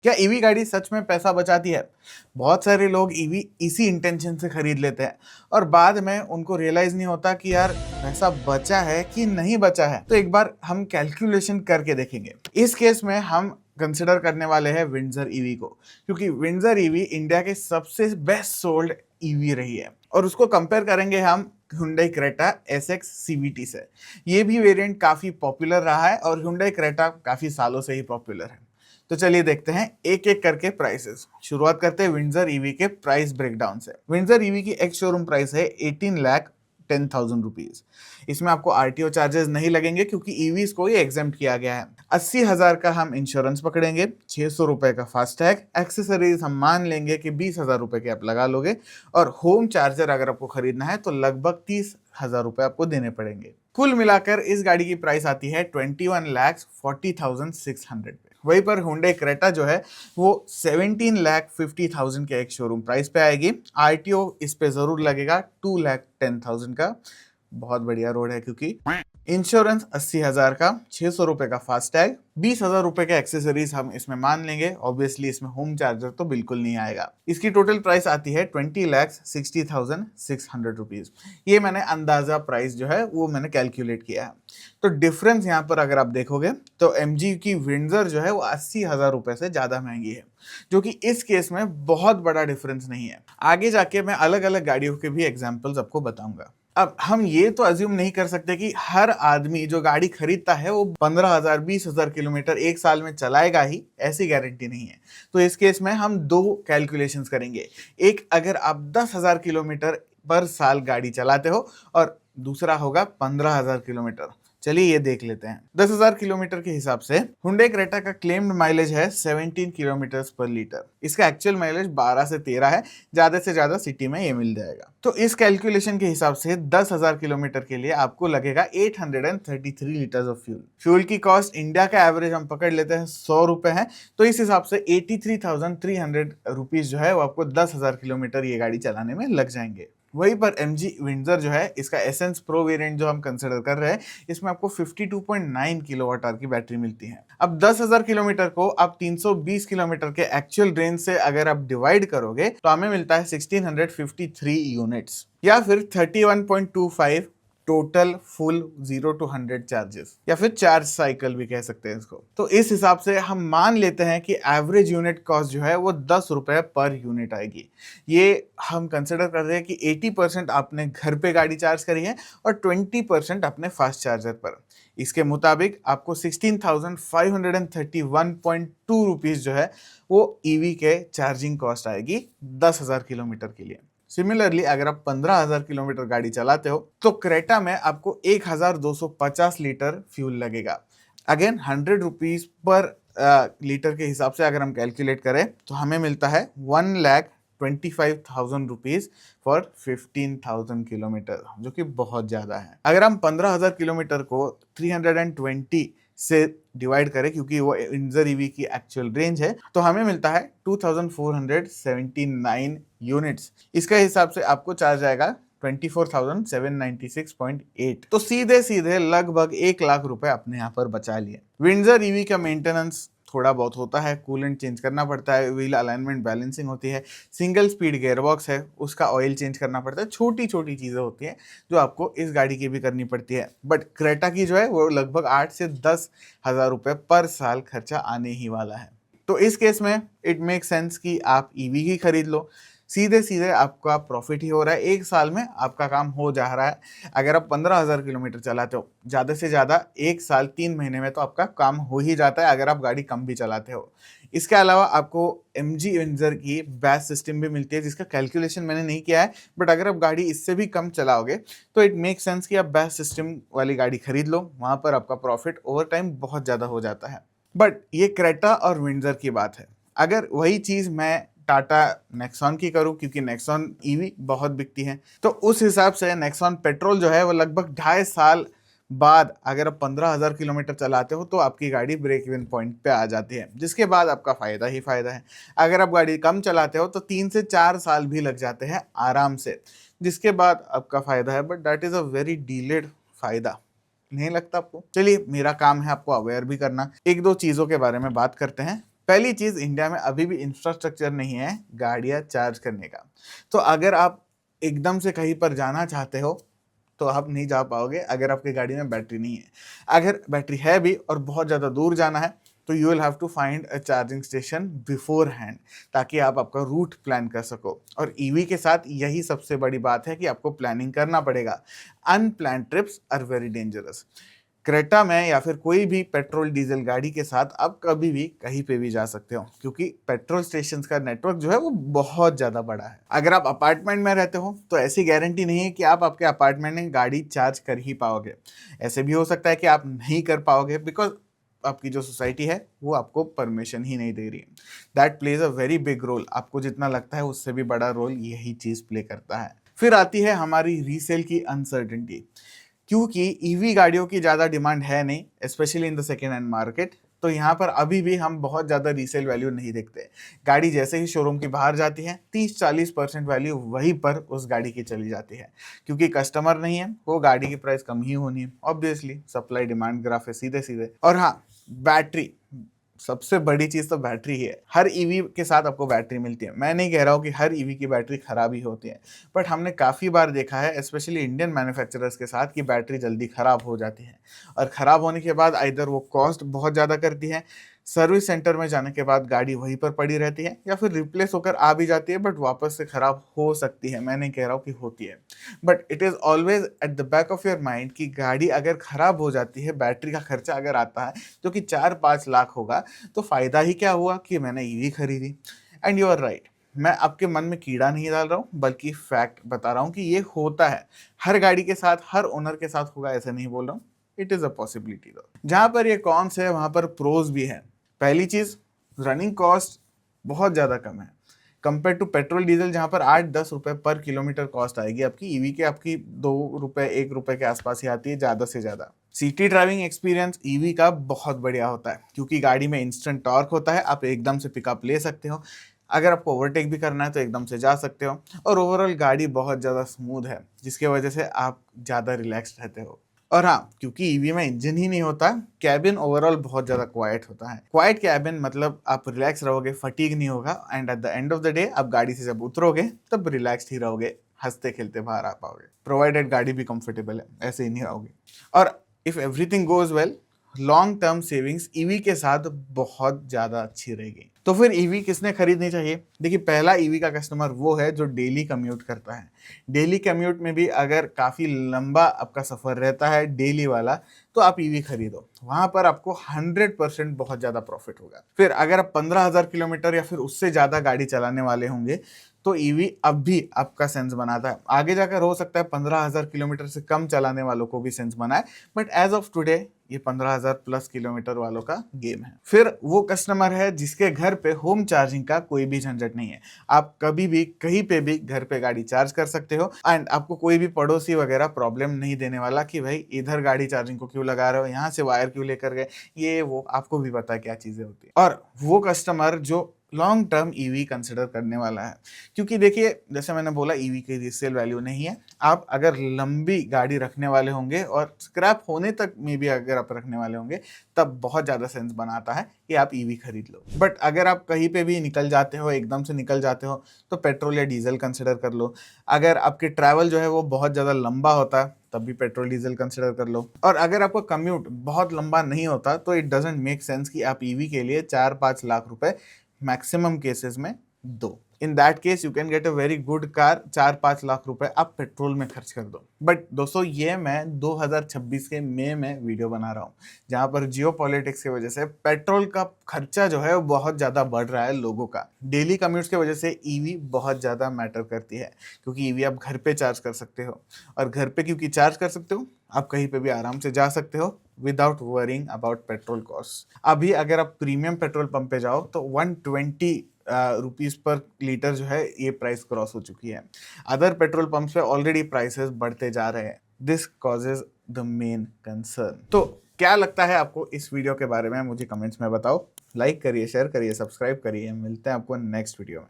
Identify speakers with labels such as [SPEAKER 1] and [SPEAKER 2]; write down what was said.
[SPEAKER 1] क्या ईवी गाड़ी सच में पैसा बचाती है? बहुत सारे लोग ईवी इसी इंटेंशन से खरीद लेते हैं और बाद में उनको रियलाइज नहीं होता कि यार पैसा बचा है कि नहीं बचा है। तो एक बार हम कैलकुलेशन करके देखेंगे। इस केस में हम कंसिडर करने वाले हैं विंडसर ईवी को, क्योंकि विंडसर ईवी इंडिया के सबसे बेस्ट सोल्ड ईवी रही है और उसको कंपेयर करेंगे हम Hyundai Creta SX CVT से। ये भी वेरिएंट काफी पॉपुलर रहा है और Hyundai Creta काफी सालों से ही पॉपुलर है। तो चलिए देखते हैं एक एक करके प्राइसेस। शुरुआत करते हैं विंडसर ईवी के प्राइस ब्रेकडाउन से। विंडसर ईवी की एक शोरूम प्राइस है 18,10,000 रुपीज। इसमें आपको आरटीओ चार्जेस नहीं लगेंगे क्योंकि ईवीज को ये एग्जेम्प्ट किया गया है। 80,000 का हम इंश्योरेंस पकड़ेंगे, 600 रुपए का फास्टैग, एक्सेसरीज हम मान लेंगे कि 20,000 रुपए के आप लगा लोगे और होम चार्जर अगर आपको खरीदना है तो लगभग 30,000 रुपए आपको देने पड़ेंगे। कुल मिलाकर इस गाड़ी की प्राइस आती है 21,40,600 पे। वहीं पर Hyundai Creta जो है वो 17,50,000 के एक शोरूम प्राइस पे आएगी। आरटीओ इस पे जरूर लगेगा 2,10,000 का। बहुत बढ़िया रोड है क्योंकि इंश्योरेंस 80,000 का, 600 रुपए का फास्टैग, 20,000 रुपए के एक्सेसरीज हम इसमें मान लेंगे। ऑब्वियसली इसमें होम चार्जर तो बिल्कुल नहीं आएगा। इसकी टोटल प्राइस आती है 20,60,600 रुपीज। ये मैंने अंदाजा प्राइस जो है वो मैंने कैलकुलेट किया है। तो डिफरेंस यहाँ पर अगर आप देखोगे तो एमजी की विंडसर जो है वो 80,000 रुपए से ज्यादा महंगी है, जो कि इस केस में बहुत बड़ा डिफरेंस नहीं है। आगे जाके मैं अलग अलग गाड़ियों के भी एग्जाम्पल्स आपको बताऊंगा। अब हम ये तो अज्यूम नहीं कर सकते कि हर आदमी जो गाड़ी खरीदता है वो 15,000 20,000 किलोमीटर एक साल में चलाएगा ही, ऐसी गारंटी नहीं है। तो इस केस में हम दो कैलकुलेशंस करेंगे। एक, अगर आप 10,000 किलोमीटर पर साल गाड़ी चलाते हो और दूसरा होगा 15,000 किलोमीटर। चलिए ये देख लेते हैं। 10,000 किलोमीटर के हिसाब से Hyundai Creta का क्लेम्ड माइलेज है 17 किलोमीटर पर लीटर। इसका एक्चुअल माइलेज 12 से 13 है, ज्यादा से ज्यादा सिटी में ये मिल जाएगा। तो इस कैलकुलेशन के हिसाब से 10,000 किलोमीटर के लिए आपको लगेगा 833 लीटर ऑफ फ्यूल। फ्यूल की कॉस्ट इंडिया का एवरेज हम पकड़ लेते हैं 100 रुपए है, तो इस हिसाब से 83,300 रुपीज जो है वो आपको 10,000 किलोमीटर ये गाड़ी चलाने में लग जाएंगे। वहीं पर MG विंडसर जो है, इसका एसेंस प्रो वेरिएंट जो हम कंसिडर कर रहे हैं, इसमें आपको 52.9 किलोवाट आवर की बैटरी मिलती है। अब 10,000 किलोमीटर को आप 320 किलोमीटर के एक्चुअल रेंज से अगर आप डिवाइड करोगे तो हमें मिलता है 1653 यूनिट्स, या फिर 31.25 टोटल फुल 0 to 100 चार्जेस, या फिर चार्ज साइकिल भी कह सकते हैं इसको। तो इस हिसाब से हम मान लेते हैं कि एवरेज यूनिट कॉस्ट जो है वो 10 रुपए पर यूनिट आएगी। ये हम कंसिडर कर रहे हैं कि 80% आपने घर पे गाड़ी चार्ज करी है और 20% अपने फास्ट चार्जर पर। इसके मुताबिक आपको 16,531.2 रुपीज जो है वो ईवी के चार्जिंग कॉस्ट आएगी 10,000 किलोमीटर के लिए। सिमिलरली अगर आप 15,000 किलोमीटर गाड़ी चलाते हो तो क्रेटा में आपको 1,250 लीटर फ्यूल लगेगा। अगेन 100 रुपीज पर लीटर के हिसाब से अगर हम कैलकुलेट करें तो हमें मिलता है 1,25,000 रुपीज फॉर 15,000 किलोमीटर, जो कि बहुत ज्यादा है। अगर हम 15,000 किलोमीटर को 320 से डिवाइड करें, क्योंकि वो विंडसर ईवी की एक्चुअल रेंज है, तो हमें मिलता है 2,479 यूनिट्स। इसके हिसाब से आपको चार्ज आएगा 24,796.8। तो सीधे सीधे लगभग 1,00,000 रुपए अपने यहाँ पर बचा लिए। विंडसर ईवी का मेंटेनेंस थोड़ा बहुत होता है, कूलेंट चेंज करना पड़ता है, व्हील अलाइनमेंट बैलेंसिंग होती है, सिंगल स्पीड गियरबॉक्स है उसका ऑयल चेंज करना पड़ता है। छोटी छोटी चीजें होती हैं जो आपको इस गाड़ी की भी करनी पड़ती है। बट क्रेटा की जो है वो लगभग 8 से 10,000 रुपए पर साल खर्चा आने ही वाला है। तो इस केस में इट मेक सेंस कि आप ईवी ही खरीद लो। सीधे सीधे आपका प्रॉफिट ही हो रहा है, एक साल में आपका काम हो जा रहा है। अगर आप 15,000 किलोमीटर चलाते हो, ज़्यादा से ज़्यादा एक साल 3 महीने में तो आपका काम हो ही जाता है अगर आप गाड़ी कम भी चलाते हो। इसके अलावा आपको MG विंडसर की बैच सिस्टम भी मिलती है, जिसका कैलकुलेशन मैंने नहीं किया है, बट अगर आप गाड़ी इससे भी कम चलाओगे तो इट मेक सेंस कि आप बैच सिस्टम वाली गाड़ी खरीद लो। वहाँ पर आपका प्रॉफिट ओवर टाइम बहुत ज़्यादा हो जाता है। बट ये क्रेटा और विंडसर की बात है। अगर वही चीज़ मैं टाटा नेक्सॉन की करूं, क्योंकि नेक्सॉन ईवी बहुत बिकती है, तो उस हिसाब से नेक्सॉन पेट्रोल जो है वो लगभग 2.5 साल बाद अगर आप 15,000 किलोमीटर चलाते हो तो आपकी गाड़ी ब्रेक इवन पॉइंट पे आ जाती है, जिसके बाद आपका फायदा ही फायदा है। अगर आप गाड़ी कम चलाते हो तो 3 से 4 साल भी लग जाते हैं आराम से, जिसके बाद आपका फायदा है। But that is a very delayed फायदा, नहीं लगता आपको? चलिए, मेरा काम है आपको अवेयर भी करना। एक दो चीजों के बारे में बात करते हैं पहली चीज, इंडिया में अभी भी इंफ्रास्ट्रक्चर नहीं है गाड़ियां चार्ज करने का। तो अगर आप एकदम से कहीं पर जाना चाहते हो तो आप नहीं जा पाओगे अगर आपकी गाड़ी में बैटरी नहीं है। अगर बैटरी है भी और बहुत ज़्यादा दूर जाना है तो you will have to find a charging station beforehand, ताकि आप आपका रूट प्लान कर सको। और ईवी के साथ यही सबसे बड़ी बात है कि आपको प्लानिंग करना पड़ेगा। Unplanned trips are very dangerous. Creta में या फिर कोई भी पेट्रोल डीजल गाड़ी के साथ आप कभी भी कहीं पे भी जा सकते हो, क्योंकि पेट्रोल स्टेशंस का नेटवर्क जो है वो बहुत ज़्यादा बड़ा है। अगर आप अपार्टमेंट में रहते हो तो ऐसी गारंटी नहीं है कि आप आपके अपार्टमेंट में गाड़ी चार्ज कर ही पाओगे। ऐसे भी हो सकता है कि आप नहीं कर पाओगे, बिकॉज आपकी जो सोसाइटी है वो आपको परमिशन ही नहीं दे रही। That plays a very big role. आपको जितना लगता है उससे भी बड़ा रोल यही चीज़ प्ले करता है। फिर आती है हमारी रीसेल की अनसर्टेनिटी। क्योंकि ईवी गाड़ियों की ज़्यादा डिमांड है नहीं, specially in the second hand market, तो यहाँ पर अभी भी हम बहुत ज़्यादा रीसेल वैल्यू नहीं देखते। गाड़ी जैसे ही शोरूम की बाहर जाती है 30-40% वैल्यू वहीं पर उस गाड़ी की चली जाती है, क्योंकि कस्टमर नहीं है, वो गाड़ी की प्राइस कम ही होनी है। ऑब्वियसली सप्लाई डिमांड ग्राफ है सीधे सीधे। और हाँ, बैटरी, सबसे बड़ी चीज तो बैटरी ही है। हर ईवी के साथ आपको बैटरी मिलती है। मैं नहीं कह रहा हूँ कि हर ईवी की बैटरी खराब ही होती है, बट हमने काफ़ी बार देखा है स्पेशली इंडियन मैन्युफैक्चरर्स के साथ कि बैटरी जल्दी ख़राब हो जाती है। और ख़राब होने के बाद आइदर वो कॉस्ट बहुत ज़्यादा करती है, सर्विस सेंटर में जाने के बाद गाड़ी वहीं पर पड़ी रहती है, या फिर रिप्लेस होकर आ भी जाती है बट वापस से ख़राब हो सकती है। मैं नहीं कह रहा हूँ कि होती है, but it is always at the back of your mind कि गाड़ी अगर ख़राब हो जाती है, बैटरी का खर्चा अगर आता है जो कि 4-5 लाख होगा, तो फ़ायदा ही क्या हुआ कि मैंने ईवी खरीदी। एंड यू आर राइट, मैं आपके मन में कीड़ा नहीं डाल रहा हूँ, बल्कि फैक्ट बता रहा हूँ कि ये होता है। हर गाड़ी के साथ, हर ओनर के साथ होगा ऐसे नहीं बोल रहा हूँ, इट इज़ अ पॉसिबिलिटी। दो जहाँ पर ये कॉन्स है वहाँ पर प्रोज भी है। पहली चीज़, रनिंग कॉस्ट बहुत ज़्यादा कम है कंपेयर टू पेट्रोल डीजल, जहाँ पर 8-10 रुपए पर किलोमीटर कॉस्ट आएगी आपकी। ईवी के आपकी 2 रुपए 1 रुपए के आसपास ही आती है ज़्यादा से ज़्यादा। सिटी ड्राइविंग एक्सपीरियंस ईवी का बहुत बढ़िया होता है, क्योंकि गाड़ी में इंस्टेंट टॉर्क होता है, आप एकदम से पिकअप ले सकते हो। अगर आपको ओवरटेक भी करना है तो एकदम से जा सकते हो। और ओवरऑल गाड़ी बहुत ज़्यादा स्मूथ है, जिसके वजह से आप ज़्यादा रिलैक्स रहते हो। और हाँ, क्योंकि ईवी में इंजन ही नहीं होता, कैबिन ओवरऑल बहुत ज़्यादा क्वाइट होता है। क्वाइट कैबिन मतलब आप रिलैक्स रहोगे, फटीग नहीं होगा, and at the end of the day आप गाड़ी से जब उतरोगे तब रिलैक्स ही रहोगे, हंसते खेलते बाहर आ पाओगे, प्रोवाइडेड गाड़ी भी कंफर्टेबल है, ऐसे ही नहीं रहोगे। और if everything goes well, long term savings EV के साथ बहुत ज़्यादा अच्छी रहेगी। तो फिर ईवी किसने खरीदनी चाहिए? देखिए, पहला ईवी का कस्टमर वो है जो डेली कम्यूट करता है। डेली कम्यूट में भी अगर काफ़ी लंबा आपका सफ़र रहता है डेली वाला, तो आप ईवी खरीदो, वहाँ पर आपको 100% बहुत ज़्यादा प्रॉफिट होगा। फिर अगर आप 15,000 किलोमीटर या फिर उससे ज़्यादा गाड़ी चलाने वाले होंगे तो ईवी अब भी आपका सेंस बनाता है। आगे जाकर हो सकता है 15,000 किलोमीटर से कम चलाने वालों को भी सेंस बनाए, बट एज ऑफ टुडे ये 15,000 प्लस किलोमीटर वालों का गेम है। फिर वो कस्टमर है जिसके घर पे होम चार्जिंग का कोई भी झंझट नहीं है। आप कभी भी कहीं पे भी घर पे गाड़ी चार्ज कर सकते हो, एंड आपको कोई भी पड़ोसी वगैरह प्रॉब्लम नहीं देने वाला कि भाई इधर गाड़ी चार्जिंग को क्यों लगा रहे हो, यहाँ से वायर क्यों लेकर गए, ये वो आपको भी पता है क्या चीज़ें होती है। और वो कस्टमर जो लॉन्ग टर्म ईवी कंसिडर करने वाला है, क्योंकि देखिए जैसे मैंने बोला ईवी की रीसेल वैल्यू नहीं है। आप अगर लंबी गाड़ी रखने वाले होंगे और स्क्रैप होने तक में भी अगर आप रखने वाले होंगे, तब बहुत ज़्यादा सेंस बनाता है कि आप ईवी खरीद लो। बट अगर आप कहीं पे भी निकल जाते हो, एकदम से निकल जाते हो, तो पेट्रोल या डीजल कंसिडर कर लो। अगर आपके ट्रैवल जो है वो बहुत ज़्यादा लंबा होता है, तब भी पेट्रोल डीजल कंसिडर कर लो। और अगर आपका कम्यूट बहुत लंबा नहीं होता तो इट डजेंट मेक सेंस कि आप ईवी के लिए 4-5 लाख रुपए मैक्सिमम केसेस में दो। In that case you can get a very good car, 4-5 lakh रुपए आप पेट्रोल में खर्च कर दो। बट दोस्तों, ये मैं 2026 के मई में वीडियो बना रहा हूँ, जहाँ पर जियो पॉलिटिक्स की वजह से पेट्रोल का खर्चा जो है वो बहुत ज़्यादा बढ़ रहा है लोगों का। डेली कम्यूट्स की वजह से ईवी बहुत ज़्यादा मैटर करती है, क्योंकि ईवी आप घर पे चार्ज कर सकते हो, और घर पे क्योंकि चार्ज कर सकते हो, आप कहीं पे भी आराम से जा सकते हो without worrying about petrol cost. अभी अगर आप प्रीमियम पेट्रोल पंप पे जाओ तो 120 रुपीज़ पर लीटर जो है ये प्राइस क्रॉस हो चुकी है। अदर पेट्रोल पंप्स पे ऑलरेडी प्राइसेस बढ़ते जा रहे हैं। This causes the main concern. तो क्या लगता है आपको इस वीडियो के बारे में, मुझे कमेंट्स में बताओ। लाइक करिए, शेयर करिए, सब्सक्राइब करिए। मिलते हैं आपको नेक्स्ट वीडियो में।